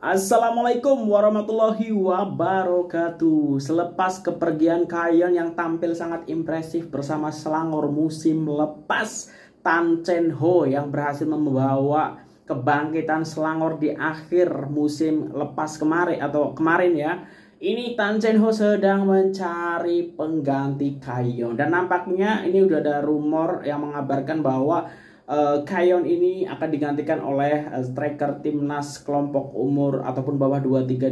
Assalamualaikum warahmatullahi wabarakatuh. Selepas kepergian Kayon yang tampil sangat impresif bersama Selangor musim lepas, Tan Chen Ho yang berhasil membawa kebangkitan Selangor di akhir musim lepas kemarin ya. Ini Tan Chen Ho sedang mencari pengganti Kayon dan nampaknya ini udah ada rumor yang mengabarkan bahwa Kayon ini akan digantikan oleh striker timnas kelompok umur ataupun bawah 23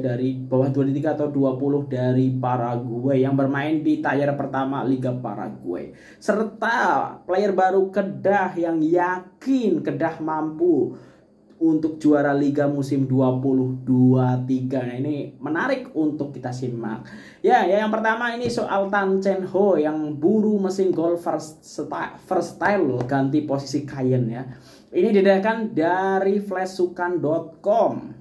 atau 20 dari Paraguay yang bermain di tier pertama Liga Paraguay, serta player baru Kedah yang yakin Kedah mampu untuk juara Liga musim 2023. Nah, ini menarik untuk kita simak. Ya, yang pertama ini soal Tan Chen Ho yang buru mesin gol first style loh, ganti posisi Kayen ya. Ini didatangkan dari flashsukan.com.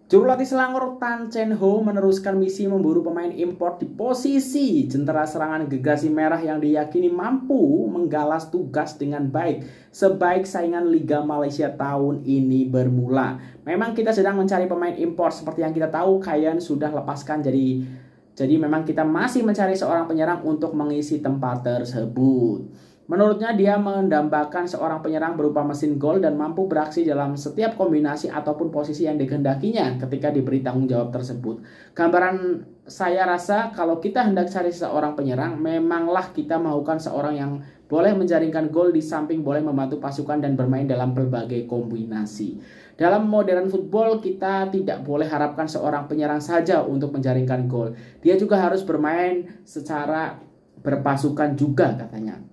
Juru latih Selangor Tan Chen Ho meneruskan misi memburu pemain impor di posisi jentera serangan gegasi merah yang diyakini mampu menggalas tugas dengan baik sebaik saingan Liga Malaysia tahun ini bermula. Memang kita sedang mencari pemain impor seperti yang kita tahu, Kayen sudah lepaskan, jadi memang kita masih mencari seorang penyerang untuk mengisi tempat tersebut. Menurutnya dia mendambakan seorang penyerang berupa mesin gol dan mampu beraksi dalam setiap kombinasi ataupun posisi yang dikehendakinya ketika diberi tanggung jawab tersebut. Gambaran saya rasa kalau kita hendak cari seorang penyerang, memanglah kita mahukan seorang yang boleh menjaringkan gol di samping boleh membantu pasukan dan bermain dalam berbagai kombinasi. Dalam modern football kita tidak boleh harapkan seorang penyerang saja untuk menjaringkan gol. Dia juga harus bermain secara berpasukan juga katanya.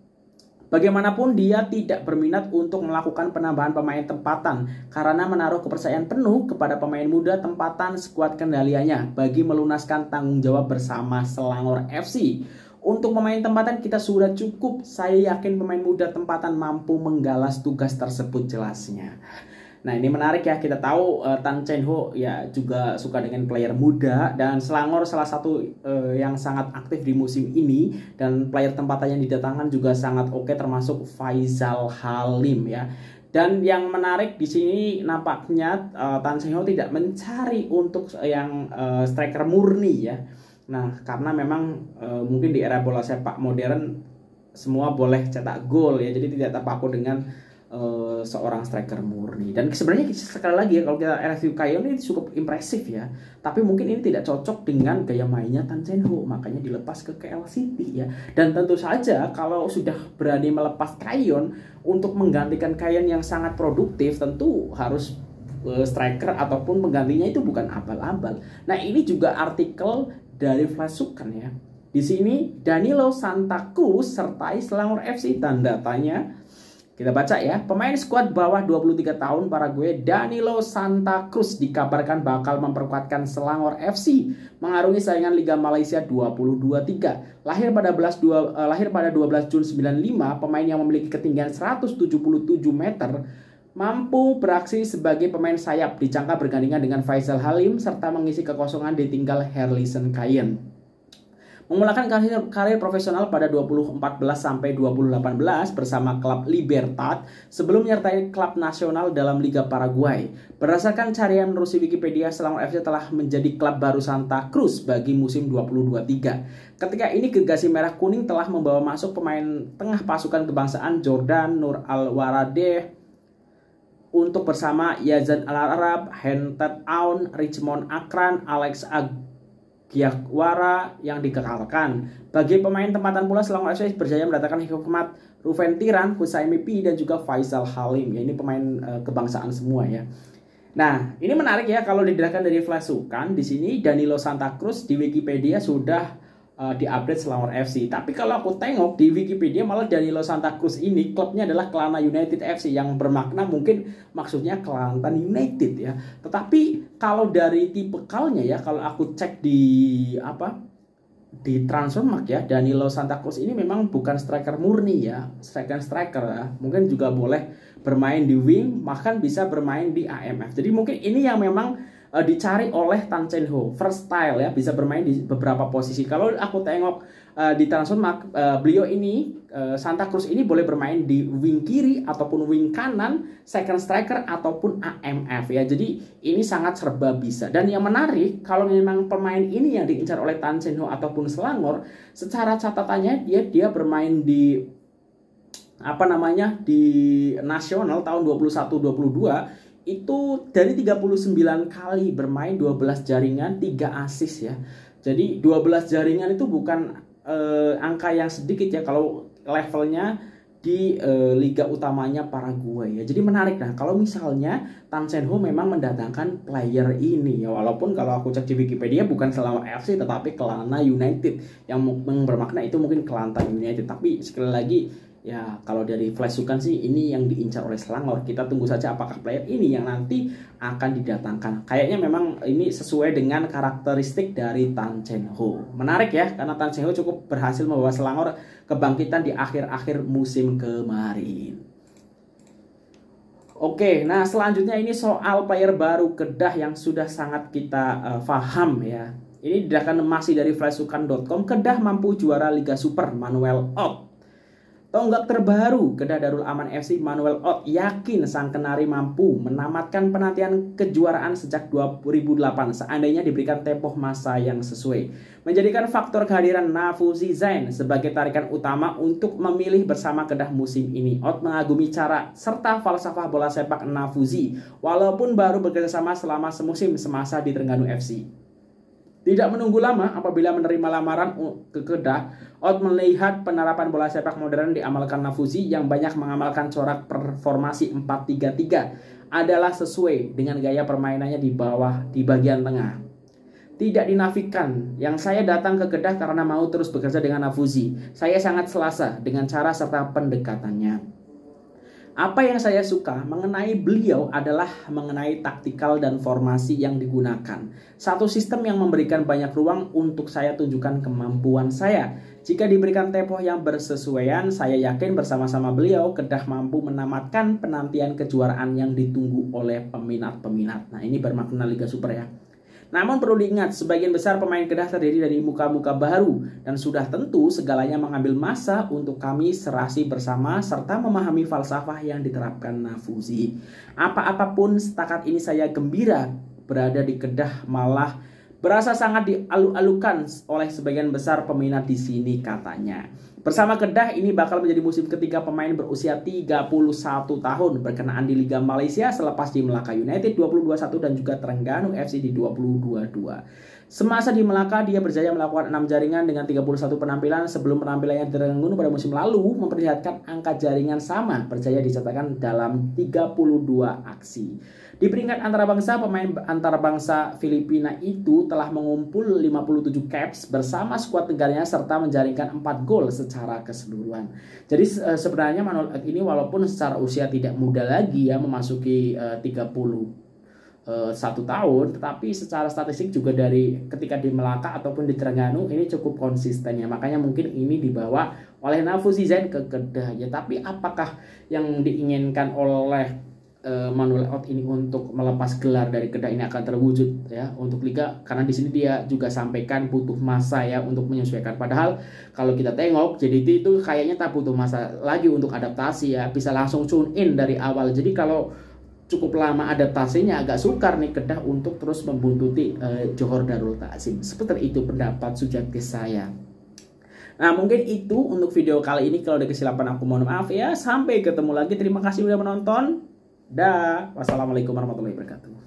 Bagaimanapun dia tidak berminat untuk melakukan penambahan pemain tempatan karena menaruh kepercayaan penuh kepada pemain muda tempatan skuad kendaliannya bagi melunaskan tanggung jawab bersama Selangor FC. Untuk pemain tempatan kita sudah cukup, saya yakin pemain muda tempatan mampu menggalas tugas tersebut jelasnya. Nah, ini menarik ya, kita tahu Tan Chen Ho ya juga suka dengan player muda dan Selangor salah satu yang sangat aktif di musim ini dan player tempatan yang didatangkan juga sangat oke, termasuk Faisal Halim ya. Dan yang menarik di sini nampaknya Tan Chen Ho tidak mencari untuk yang striker murni ya. Nah, karena memang mungkin di era bola sepak modern semua boleh cetak gol ya, jadi tidak terpaku dengan seorang striker murni. Dan sebenarnya sekali lagi ya, kalau kita review Kayon ini cukup impresif ya, tapi mungkin ini tidak cocok dengan gaya mainnya Tan Chen Ho, makanya dilepas ke KL City ya. Dan tentu saja kalau sudah berani melepas Kayon untuk menggantikan Kayon yang sangat produktif, tentu harus striker ataupun penggantinya itu bukan abal-abal. Nah, ini juga artikel dari Flashsukan ya. Di sini Danilo Santa Cruz sertai Selangor FC, tanda tanya. Kita baca ya, pemain skuad bawah 23 tahun Paraguay Danilo Santa Cruz dikabarkan bakal memperkuatkan Selangor FC mengarungi saingan Liga Malaysia 2023. Lahir pada 12 Juni 95, pemain yang memiliki ketinggian 177 meter mampu beraksi sebagai pemain sayap, dicangka bergandingan dengan Faisal Halim serta mengisi kekosongan ditinggal Herlison Kayen. Memulakan karir profesional pada 2014 sampai 2018 bersama klub Libertad sebelum menyertai klub nasional dalam Liga Paraguay. Berdasarkan carian menerusi Wikipedia, Selangor FC telah menjadi klub baru Santa Cruz bagi musim 2023. Ketika ini gegasi merah kuning telah membawa masuk pemain tengah pasukan kebangsaan Jordan Nur Al-Waradeh untuk bersama Yazan Al-Arab, Hentet Aun, Richmond Akran, Alex Giakwara yang dikekalkan. Bagi pemain tempatan pula Selangor FC berjaya mendatangkan Hikmat Ruven Tiran, Husaimi Pi dan juga Faisal Halim. Ya, ini pemain kebangsaan semua ya. Nah, ini menarik ya kalau didatangkan dari Flashsukan. Di sini Danilo Santa Cruz di Wikipedia sudah diupdate Selangor FC. Tapi kalau aku tengok di Wikipedia malah Danilo Santa Cruz ini klubnya adalah Kelana United FC, yang bermakna mungkin maksudnya Kelantan United ya. Tetapi kalau dari tipikalnya ya, kalau aku cek di Transfermarkt ya, Danilo Santa Cruz ini memang bukan striker murni ya, second striker ya. Mungkin juga boleh bermain di wing, bahkan bisa bermain di AMF. Jadi mungkin ini yang memang dicari oleh Tan Chen Ho. Versatile ya, bisa bermain di beberapa posisi. Kalau aku tengok di Transfermarkt, beliau ini Santa Cruz ini boleh bermain di wing kiri ataupun wing kanan, second striker ataupun AMF ya. Jadi ini sangat serba bisa. Dan yang menarik, kalau memang pemain ini yang diincar oleh Tan Chen Ho ataupun Selangor, secara catatannya dia bermain di di nasional tahun 21-22 itu dari 39 kali bermain 12 jaringan 3 assist ya. Jadi 12 jaringan itu bukan angka yang sedikit ya kalau levelnya di liga utamanya Paraguay ya. Jadi menarik. Nah, kalau misalnya Tan Chen Ho memang mendatangkan player ini ya, walaupun kalau aku cek di Wikipedia bukan Selangor FC tetapi Kelana United, yang bermakna itu mungkin Kelantan United. Tapi sekali lagi ya, kalau dari Flash Sukan sih ini yang diincar oleh Selangor. Kita tunggu saja apakah player ini yang nanti akan didatangkan. Kayaknya memang ini sesuai dengan karakteristik dari Tan Chen Ho. Menarik ya, karena Tan Chen Ho cukup berhasil membawa Selangor kebangkitan di akhir-akhir musim kemarin. Oke, nah selanjutnya ini soal player baru Kedah yang sudah sangat kita paham ya. Ini masih dari flashsukan.com. Kedah mampu juara Liga Super, Manuel Ott. Tonggak terbaru Kedah Darul Aman FC, Manuel Ott, yakin sang Kenari mampu menamatkan penantian kejuaraan sejak 2008 seandainya diberikan tempo masa yang sesuai. Menjadikan faktor kehadiran Nafuzi Zain sebagai tarikan utama untuk memilih bersama Kedah musim ini. Ott mengagumi cara serta falsafah bola sepak Nafuzi walaupun baru bekerjasama selama semusim semasa di Terengganu FC. Tidak menunggu lama, apabila menerima lamaran ke Kedah, Ott melihat penerapan bola sepak modern diamalkan Nafuzi yang banyak mengamalkan corak performasi 4-3-3 adalah sesuai dengan gaya permainannya di bagian tengah. Tidak dinafikan, yang saya datang ke Kedah karena mau terus bekerja dengan Nafuzi. Saya sangat selasa dengan cara serta pendekatannya. Apa yang saya suka mengenai beliau adalah mengenai taktikal dan formasi yang digunakan. Satu sistem yang memberikan banyak ruang untuk saya tunjukkan kemampuan saya. Jika diberikan tempo yang bersesuaian, saya yakin bersama-sama beliau Kedah mampu menamatkan penantian kejuaraan yang ditunggu oleh peminat-peminat. Nah, ini bermakna Liga Super ya. Namun perlu diingat, sebagian besar pemain Kedah terdiri dari muka-muka baru dan sudah tentu segalanya mengambil masa untuk kami serasi bersama serta memahami falsafah yang diterapkan Nafuzi. Apapun setakat ini saya gembira berada di Kedah, malah berasa sangat dialu-alukan oleh sebagian besar peminat di sini katanya. Bersama Kedah ini bakal menjadi musim ketiga pemain berusia 31 tahun berkenaan di Liga Malaysia selepas di Melaka United 2021 dan juga Terengganu FC di 2022. Semasa di Melaka dia berjaya melakukan 6 jaringan dengan 31 penampilan sebelum penampilannya di Terengganu pada musim lalu memperlihatkan angka jaringan sama berjaya dicatatkan dalam 32 aksi. Di peringkat antarabangsa, pemain antarabangsa Filipina itu telah mengumpul 57 caps bersama skuad negaranya serta menjaringkan 4 gol secara keseluruhan. Jadi sebenarnya Manuel Ott ini walaupun secara usia tidak muda lagi ya, memasuki 31 tahun, tetapi secara statistik juga dari ketika di Melaka ataupun di Terengganu ini cukup konsisten ya. Makanya mungkin ini dibawa oleh Nafuzi Zain ke Kedah ya. Tapi apakah yang diinginkan oleh Manuel Ott ini untuk melepas gelar dari Kedah ini akan terwujud ya untuk Liga, karena di sini dia juga sampaikan butuh masa ya untuk menyesuaikan. Padahal kalau kita tengok JDT itu kayaknya tak butuh masa lagi untuk adaptasi ya, bisa langsung tune in dari awal. Jadi kalau cukup lama adaptasinya agak sukar nih Kedah untuk terus membuntuti Johor Darul Ta'zim. Seperti itu pendapat subjektif saya. Nah, mungkin itu untuk video kali ini. Kalau ada kesilapan aku mohon maaf ya. Sampai ketemu lagi. Terima kasih sudah menonton. Dah. Wassalamualaikum warahmatullahi wabarakatuh.